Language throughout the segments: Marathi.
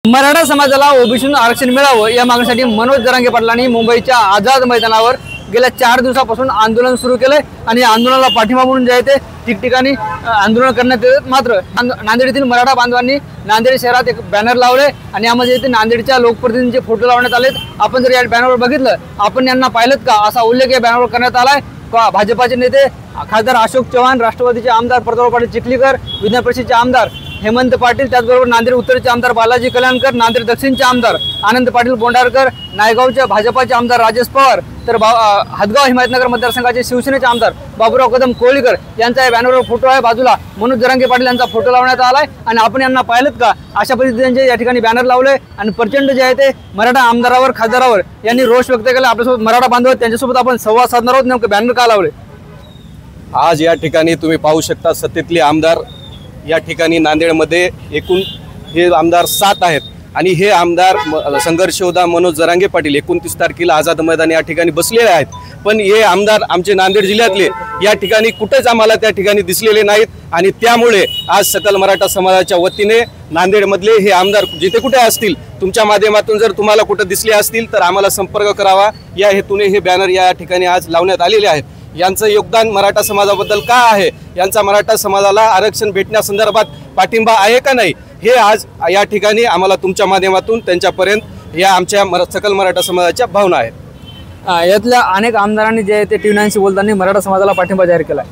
मराठा समाजाला ओबीसीतून आरक्षण मिळावं या मागणीसाठी मनोज जरांगे पाटलांनी मुंबईच्या आझाद मैदानावर गेल्या 4 दिवसापासून आंदोलन सुरू केलंय आणि आंदोलनाला पाठिंबा म्हणून जे आहे ते ठिकठिकाणी आंदोलन करण्यात येत। मात्र नांदेड येथील मराठा बांधवांनी नांदेड शहरात एक बॅनर लावले आणि यामध्ये येथे नांदेडच्या लोकप्रतिनिधींचे फोटो लावण्यात आलेत। आपण जर या बॅनरवर बघितलं, आपण यांना पाहिलं का असा उल्लेख या बॅनरवर करण्यात आलाय। भाजपाचे नेते खासदार अशोक चव्हाण, राष्ट्रवादीचे आमदार प्रतापराव पाटील चिखलीकर, विधान परिषदेचे आमदार हेमंत पाटील, त्याचबरोबर नांदेड उत्तरचे आमदार बालाजी कल्याणकर, नांदेड दक्षिणचे आमदार आनंद पाटील बोंडारकर, नायगावचे भाजपाचे आमदार राजेश पवार, तर हदगाव हिमायतनगर मतदारसंघाचे शिवसेनेचे आमदार बाबूराव कदम कोळीकर यांचा या बॅनरवर फोटो आहे। बाजूला मनोज जरांगे पाटील यांचा फोटो लावण्यात आलाय आणि आपण यांना पाहिलं का अशा पद्धतीने या ठिकाणी बॅनर लावले आणि प्रचंड जे आहे ते मराठा आमदारावर खासदारावर यांनी रोष व्यक्त केला। आपल्यासोबत मराठा बांधव त्यांच्यासोबत आपण संवाद साधणार आहोत। नेमकं बॅनर का लावले आज या ठिकाणी तुम्ही पाहू शकता, सत्तेतले आमदार या ठिकाणी नांदेडमध्ये एकूण हे आमदार 7 आहेत आणि हे आमदार संघर्ष योद्धा मनोज जरांगे पाटील 29 तारखेला आझाद मैदान या ठिकाणी बसलेले आहेत। पण हे आमदार आमचे नांदेड जिल्ह्यातले या ठिकाणी कुठेच आम्हाला त्या ठिकाणी दिसलेले नाहीत आणि त्यामुळे आज सकल मराठा समाजाच्या वतीने नांदेडमधले हे आमदार जिथे कुठे असतील, तुमच्या माध्यमातून जर तुम्हाला कुठे दिसले असतील तर आम्हाला संपर्क करावा या हेतूने हे बॅनर या ठिकाणी आज लावण्यात आलेले आहेत। यांचं योगदान मराठा समाजाबद्दल का आहे, यांचा मराठा समाजाला आरक्षण भेटण्यासंदर्भात पाठिंबा आहे का नाही, हे आज या ठिकाणी आम्हाला तुमच्या माध्यमातून त्यांच्यापर्यंत या आमच्या सकल मराठा समाजाच्या भावना आहेत। यातल्या अनेक आमदारांनी जे ते टीव्ही बोलताना मराठा समाजाला पाठिंबा जाहीर केला।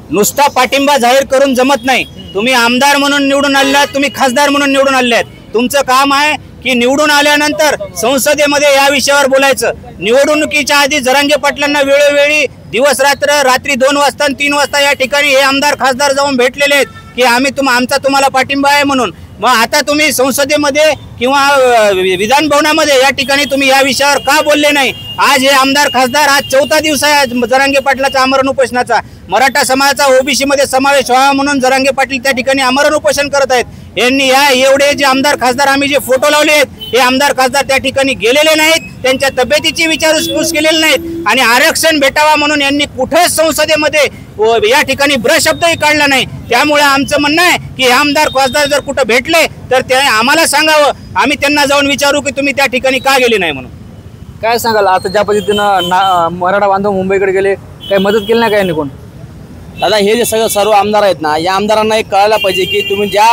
नुसता पाठिंबा जाहीर करून जमत नाही। तुम्ही आमदार म्हणून निवडून आले आहात, तुम्ही खासदार म्हणून निवडून आले आहेत। तुमचं काम आहे की निवडून आल्यानंतर संसदेमध्ये या विषयावर बोलायचं। निवडणुकीच्या आधी जरांगे पाटलांना वेळोवेळी दिवस रात्री 2 वाजता 3 वाजता या ठिकाणी हे आमदार खासदार जाऊन भेटलेले आहेत की आम्ही आमचा तुम्हाला पाठिंबा आहे म्हणून। मग आता तुम्ही संसदेमध्ये किंवा विधान भवनामध्ये या ठिकाणी तुम्ही या विषयावर का बोलले नाही? आज हे आमदार खासदार आज 4था दिवस आहे जरांगे पाटलाचा आमरण उपोषणाचा। मराठा समाजाचा ओबीसी मध्ये समावेश व्हावा म्हणून जरांगे पाटील त्या ठिकाणी आमरण उपोषण करत आहेत। यांनी या एवढे जे आमदार खासदार आम्ही जे फोटो लावले आहेत, हे आमदार खासदार त्या ठिकाणी गेलेले नाहीत, त्यांच्या तब्येतीची विचारपूस केलेली नाहीत आणि आरक्षण भेटावा म्हणून यांनी कुठेच संसदेमध्ये या ठिकाणी ब्रशब्दही काढला नाही। त्यामुळे आमचं म्हणणं आहे की आमदार खासदार जर कुठं भेटले तर ते आम्हाला सांगावं, आम्ही त्यांना जाऊन विचारू की तुम्ही त्या ठिकाणी का गेले नाही म्हणून। काय सांगाल आता ज्या पद्धतीनं मराठा बांधव मुंबईकडे गेले, काही मदत केली नाही काय कोण? दादा, हे जे सर्व आमदार आहेत ना, या आमदारांना एक कळायला पाहिजे की तुम्ही ज्या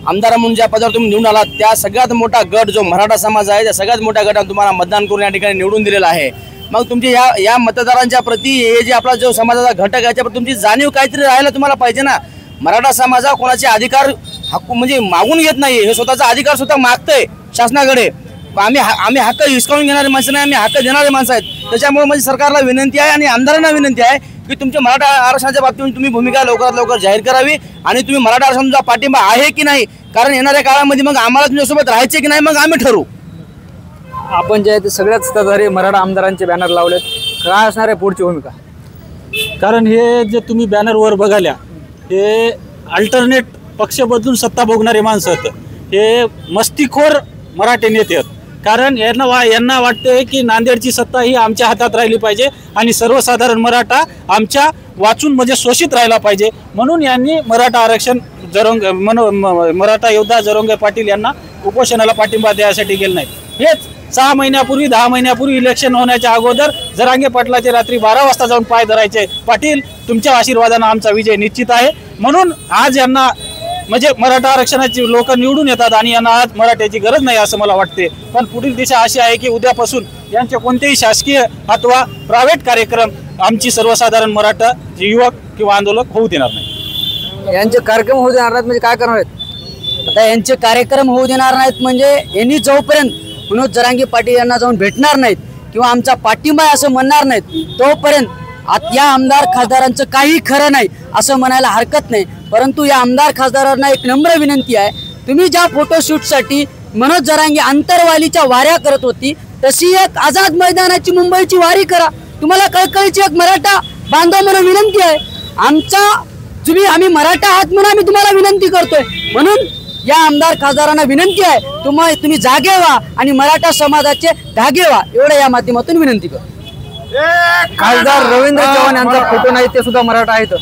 आमदार म्हणून ज्या पदावर तुम्ही निवडून आलात त्या सगळ्यात मोठा गट जो मराठा समाज आहे, त्या सगळ्यात मोठ्या गटाने तुम्हाला मतदान करून या ठिकाणी निवडून दिलेला आहे। मग तुमची या मतदारांच्या प्रती हे जे आपला जो समाजाचा घटक आहे त्याच्याप्रती तुमची जाणीव काहीतरी राहायला तुम्हाला पाहिजे ना। मराठा समाज हा कोणाचे अधिकार हक्क म्हणजे मागून घेत नाही, हे स्वतःचा अधिकार स्वतः मागतंय शासनाकडे। आम्ही हक्क हिसकावून घेणारे माणसं नाही, आम्ही हक्क देणारे माणसं आहेत। त्याच्यामुळे माझी सरकारला विनंती आहे आणि आमदारांना विनंती आहे की तुमच्या मराठा आरक्षणाच्या बाबतीत तुम्ही भूमिका लवकरात लवकर जाहीर करावी आणि तुम्ही मराठा आरक्षणाचा पाठिंबा आहे की नाही, कारण येणाऱ्या काळामध्ये मग आम्हाला तुमच्यासोबत राहायचे की नाही मग आम्ही ठरवू। आपण जे आहे ते सगळ्याच सत्ताधारी मराठा आमदारांचे बॅनर लावलेत, काय असणार आहे पुढची भूमिका? कारण हे जे तुम्ही बॅनरवर बघाल्या हे अल्टरनेट पक्ष बदलून सत्ता भोगणारे माणसं आहेत, हे मस्तीखोर मराठे नेते आहेत। कारण यांना वाटते की नांदेडची सत्ता ही आमच्या हातात राहिली पाहिजे आणि सर्वसाधारण मराठा आमच्या वाचून म्हणजे शोषित राहिला पाहिजे, म्हणून यांनी मराठा आरक्षण मराठा योद्धा जरांगे पाटील यांना उपोषणाला पाठिंबा द्यायसाठी गेले नाही। हेच 6 महिन्यापूर्वी 10 महिन्यापूर्वी इलेक्शन होण्याच्या अगोदर जरांगे पाटलाचे रात्री 12 वाजता जाऊन पाय धरायचे, पाटील तुमच्या आशीर्वादाने आमचा विजय निश्चित आहे। म्हणून आज यांना म्हणजे मराठा आरक्षणाची लोक निवडून येतात आणि यांना आज मराठ्याची गरज नाही असं मला वाटते। पण पुढील दिशा अशी आहे की उद्यापासून यांचे कोणतेही शासकीय अथवा प्रायव्हेट कार्यक्रम आमची सर्वसाधारण मराठा युवक किंवा आंदोलक होऊ देणार नाही। यांचे कार्यक्रम होऊ देणार नाहीत म्हणजे काय करणार आहेत? आता यांचे कार्यक्रम होऊ देणार नाहीत म्हणजे यांनी जोपर्यंत मनोज जरांगे पाटील यांना जाऊन भेटणार नाहीत किंवा आमचा पाठिंबा असं म्हणणार नाहीत तोपर्यंत या आमदार खासदारांचं काही खरं नाही असं म्हणायला हरकत नाही। परंतु या आमदार खासदारांना एक नम्र विनंती आहे, तुम्ही ज्या फोटोशूटसाठी मनोज जरांगे आंतरवालीच्या वाऱ्या करत होती तशी एक आझाद मैदानाची मुंबईची वारी करा। तुम्हाला कळकळीची एक मराठा बांधव म्हणून विनंती आहे, आम्ही मराठा आहात म्हणून आम्ही तुम्हाला विनंती करतोय। म्हणून या आमदार खासदारांना विनंती आहे, तुम्ही जागे व्हा आणि मराठा समाजाचे धागे व्हा, एवढं या माध्यमातून विनंती करतो। खासदार रवींद्र चव्हाण यांचा फोटो नाही, ते सुद्धा मराठा आहेत।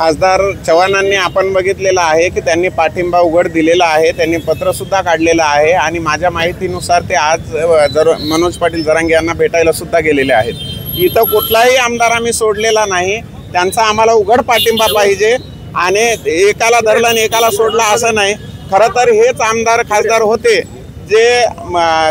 खासदार चव्हाणांनी आपण बघितलेलं आहे की त्यांनी पाठिंबा उघड दिलेला आहे, त्यांनी पत्रसुद्धा काढलेलं आहे आणि माझ्या माहितीनुसार ते आज मनोज पाटील जरांगे यांना भेटायला सुद्धा गेलेले आहेत। इथं कुठलाही आमदार आम्ही सोडलेला नाही, त्यांचा आम्हाला उघड पाठिंबा पाहिजे आणि एकाला धरलं आणि एकाला सोडला असं नाही। खरं तर हेच आमदार खासदार होते जे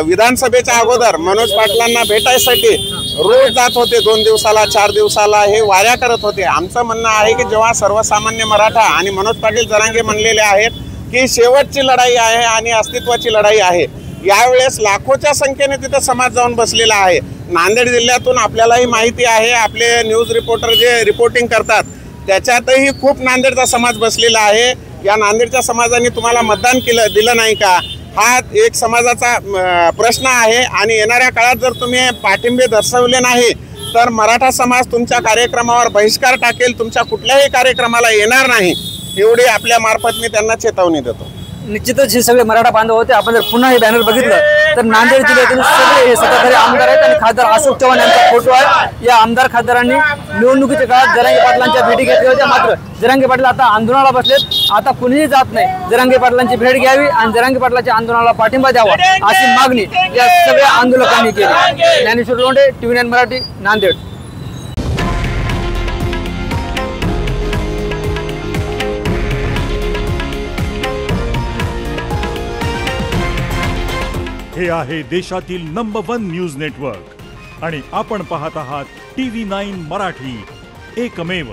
विधानसभेच्या अगोदर मनोज पाटलांना भेटायसाठी रोज जात होते, 2 दिवसाला 4 दिवसाला हे वाऱ्या करत होते। आमचं म्हणणं आहे की जेव्हा सर्वसामान्य मराठा आणि मनोज पाटील जरांगे म्हणलेले आहेत की शेवटची लढाई आहे आणि अस्तित्वाची लढाई आहे, यावेळेस लाखोच्या संख्येने तिथं समाज जाऊन बसलेला आहे। नांदेड जिल्ह्यातून आपल्यालाही माहिती आहे, आपले न्यूज रिपोर्टर जे रिपोर्टिंग करतात त्याच्यातही खूप नांदेडचा समाज बसलेला आहे। या नांदेडच्या समाजाने तुम्हाला मतदान दिलं नाही का, हा एक समाजाचा प्रश्न आहे आणि येणाऱ्या काळात जर तुम्ही पाठिंबे दर्शवले नाही तर मराठा समाज तुमच्या कार्यक्रमावर बहिष्कार टाकेल, तुमच्या कुठल्याही कार्यक्रमाला येणार नाही, एवढी आपल्या मार्फत मी त्यांना चेतावणी देतो। निश्चितच हे सगळे मराठा बांधव होते। आपण जर पुन्हा हे बॅनर बघितलं तर नांदेड जिल्ह्यातील सगळे हे सत्ताधारी आमदार आहेत आणि खासदार अशोक चव्हाण यांचा फोटो आहे। या आमदार खासदारांनी निवडणुकीच्या काळात जरांगे पाटलांच्या भेटी घेतल्या होत्या, मात्र जरांगे पाटील आता आंदोलनाला बसलेत। आता कुणीही जात नाही, जरांगे पाटलांची भेट घ्यावी आणि जरांगे पाटलांच्या आंदोलनाला पाठिंबा द्यावा अशी मागणी या सगळ्या आंदोलकांनी केली। ज्ञानेश्वर लोंढे, TV9 मराठी, नांदेड। हे आहे देशातील नंबर 1 न्यूज नेटवर्क आणि आपण पाहत आहात TV9 मराठी, एकमेव।